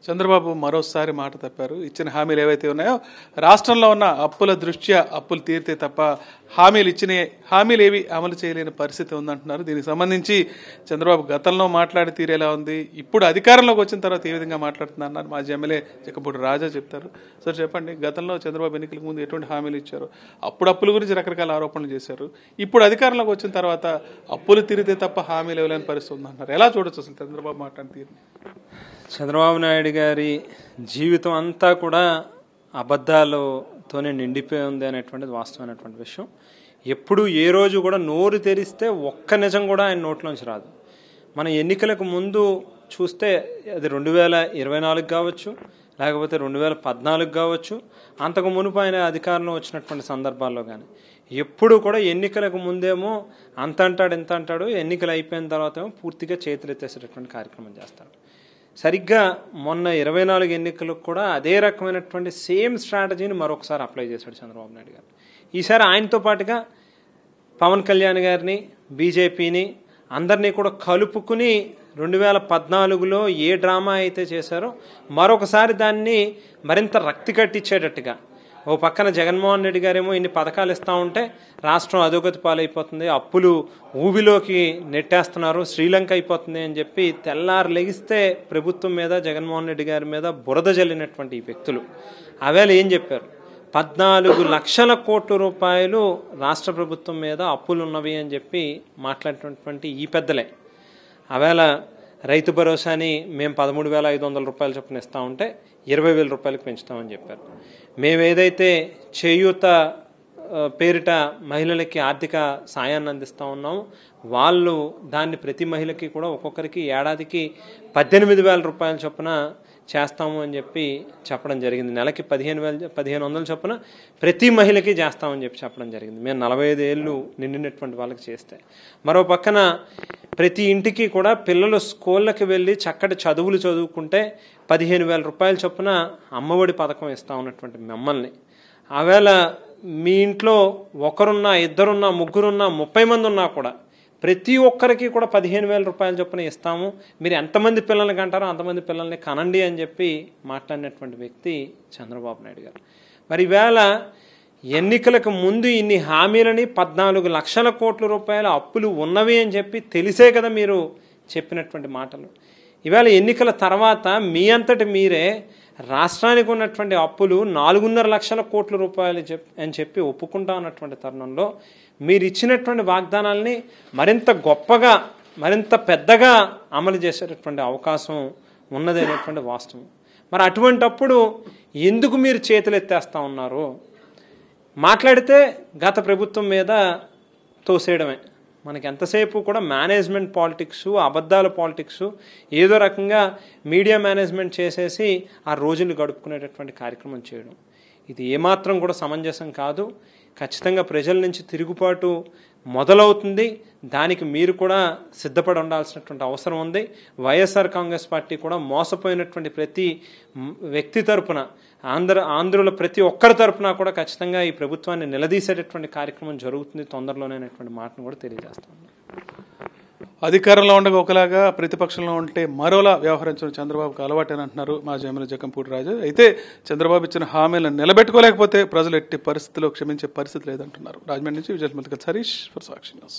చంద్రబాబు మరోసారి మాట తప్పారు. ఇచ్చిన హామీలు ఏవైతే ఉన్నాయో రాష్ట్రంలో ఉన్న అప్పుల దృష్ట్యా అప్పులు తీరితే తప్ప హామీలు ఏవి అమలు చేయలేని పరిస్థితి ఉందంటున్నారు. దీనికి సంబంధించి చంద్రబాబు గతంలో మాట్లాడి తీరేలా ఉంది, ఇప్పుడు అధికారంలోకి వచ్చిన తర్వాత ఏ విధంగా మాట్లాడుతున్నారు మాజీ ఎమ్మెల్యే జకంపూడి రాజా చెప్తారు. సార్ చెప్పండి, గతంలో చంద్రబాబు ఎన్నికలకు ముందు ఎటువంటి హామీలు ఇచ్చారు? అప్పుడు అప్పుల గురించి రకరకాల ఆరోపణలు చేశారు. ఇప్పుడు అధికారంలోకి వచ్చిన తర్వాత అప్పులు తీరితే తప్ప హామీలు ఇవ్వలేని పరిస్థితి ఉందంటున్నారు. ఎలా చూడొచ్చు అసలు చంద్రబాబు మాట్లాడిన తీరు? చంద్రబాబు నాయుడు గారి జీవితం అంతా కూడా అబద్ధాలతోనే నిండిపోయి ఉంది అనేటువంటిది వాస్తవమైనటువంటి విషయం. ఎప్పుడు ఏ రోజు కూడా నోరు తెరిస్తే ఒక్క నిజం కూడా ఆయన నోట్లోంచి రాదు. మన ఎన్నికలకు ముందు చూస్తే అది 2024 కావచ్చు, లేకపోతే 2014 కావచ్చు, అంతకు మునుపు ఆయన అధికారంలో వచ్చినటువంటి సందర్భాల్లో కానీ ఎప్పుడు కూడా ఎన్నికలకు ముందేమో అంత అంటాడు ఇంత అంటాడు, ఎన్నికలు అయిపోయిన తర్వాత ఏమో పూర్తిగా చేతులెత్తేసేటటువంటి కార్యక్రమం చేస్తాడు. సరిగ్గా మొన్న 24 ఎన్నికలకు కూడా అదే రకమైనటువంటి సేమ్ స్ట్రాటజీని మరొకసారి అప్లై చేశాడు చంద్రబాబు నాయుడు గారు. ఈసారి ఆయనతో పాటుగా పవన్ కళ్యాణ్ గారిని, బీజేపీని అందరినీ కూడా కలుపుకుని 2014లో ఏ డ్రామా అయితే చేశారో మరొకసారి దాన్ని మరింత రక్తి కట్టించేటట్టుగా, ఓ పక్కన జగన్మోహన్ రెడ్డి గారేమో ఇన్ని పథకాలు ఇస్తూ ఉంటే రాష్ట్రం అధోగతి పాలైపోతుంది, అప్పులు ఊబిలోకి నెట్టేస్తున్నారు, శ్రీలంక అయిపోతుంది అని చెప్పి తెల్లారు లెగిస్తే ప్రభుత్వం మీద, జగన్మోహన్ రెడ్డి గారి మీద బురద జల్లినటువంటి ఈ వ్యక్తులు అవేళ ఏం చెప్పారు? 14 లక్షల కోట్ల రూపాయలు రాష్ట్ర ప్రభుత్వం మీద అప్పులు ఉన్నవి అని చెప్పి మాట్లాడినటువంటి ఈ పెద్దలే అవేళ రైతు భరోసాని మేము 13,500 రూపాయలు చొప్పున ఇస్తా ఉంటే 20,000 రూపాయలకు పెంచుతామని చెప్పారు. మేమేదైతే చేయూత పేరిట మహిళలకి ఆర్థిక సాయాన్ని అందిస్తూ ఉన్నాము, వాళ్ళు దాన్ని ప్రతి మహిళకి కూడా ఒక్కొక్కరికి ఏడాదికి 18,000 రూపాయల చొప్పున చేస్తాము అని చెప్పి చెప్పడం జరిగింది. నెలకి 1,500 చొప్పున ప్రతి మహిళకి చేస్తామని చెప్పి చెప్పడం జరిగింది. మేము 45 ఏళ్ళు నిండినటువంటి వాళ్ళకి చేస్తే. మరో పక్కన ప్రతి ఇంటికి కూడా పిల్లలు స్కూళ్ళకి వెళ్ళి చక్కటి చదువులు చదువుకుంటే 15,000 రూపాయల చొప్పున అమ్మఒడి పథకం ఇస్తా ఉన్నటువంటి మమ్మల్ని ఆవేళ మీ ఇంట్లో ఒకరున్నా, ఇద్దరున్నా, ముగ్గురున్నా, 30 మంది ఉన్నా కూడా ప్రతి ఒక్కరికి కూడా 15,000 రూపాయల చొప్పున ఇస్తాము, మీరు ఎంతమంది పిల్లల్ని కంటారో అంతమంది పిల్లల్ని కనండి అని చెప్పి మాట్లాడినటువంటి వ్యక్తి చంద్రబాబు నాయుడు గారు. మరి ఈవేళ ఎన్నికలకు ముందు ఇన్ని హామీలని 14 లక్షల కోట్ల రూపాయల అప్పులు ఉన్నవి అని చెప్పి తెలిసే కదా మీరు చెప్పినటువంటి మాటలు. ఈవేళ ఎన్నికల తర్వాత మీ అంతటి మీరే రాష్ట్రానికి ఉన్నటువంటి అప్పులు 4.5 లక్షల కోట్ల రూపాయలు అని చెప్పి ఒప్పుకుంటా ఉన్నటువంటి తరుణంలో మీరు ఇచ్చినటువంటి వాగ్దానాలని మరింత గొప్పగా, మరింత పెద్దగా అమలు చేసేటటువంటి అవకాశం ఉన్నది అనేటువంటి వాస్తవం. మరి అటువంటప్పుడు ఎందుకు మీరు చేతులు ఎత్తేస్తా ఉన్నారు? మాట్లాడితే గత ప్రభుత్వం మీద తోసేయడమే. మనకి ఎంతసేపు కూడా మేనేజ్మెంట్ పాలిటిక్స్, అబద్ధాల పాలిటిక్స్, ఏదో రకంగా మీడియా మేనేజ్మెంట్ చేసేసి ఆ రోజులు గడుపుకునేటటువంటి కార్యక్రమం చేయడం ఇది ఏమాత్రం కూడా సమంజసం కాదు. ఖచ్చితంగా ప్రజల నుంచి తిరుగుబాటు మొదలవుతుంది. దానికి మీరు కూడా సిద్ధపడి ఉండాల్సినటువంటి అవసరం ఉంది. వైఎస్ఆర్ కాంగ్రెస్ పార్టీ కూడా మోసపోయినటువంటి ప్రతి వ్యక్తి తరపున, ఆంధ్రుల ప్రతి ఒక్కరి తరపున కూడా ఖచ్చితంగా ఈ ప్రభుత్వాన్ని నిలదీసేటటువంటి కార్యక్రమం జరుగుతుంది తొందరలోనే అనేటువంటి మాటను కూడా తెలియజేస్తాను. అధికారంలో ఉండగా ఒకలాగా, ప్రతిపక్షంలో ఉంటే మరోలా వ్యవహరించిన చంద్రబాబుకు అలవాటని అంటున్నారు మాజీ ఎమ్మెల్యే జకంపూడి రాజు. అయితే చంద్రబాబు ఇచ్చిన హామీలను నిలబెట్టుకోలేకపోతే ప్రజలు ఎట్టి పరిస్థితుల్లో క్షమించే పరిస్థితి లేదంటున్నారు. రాజమండ్రి నుంచి Vijay Harish for Sakshi news.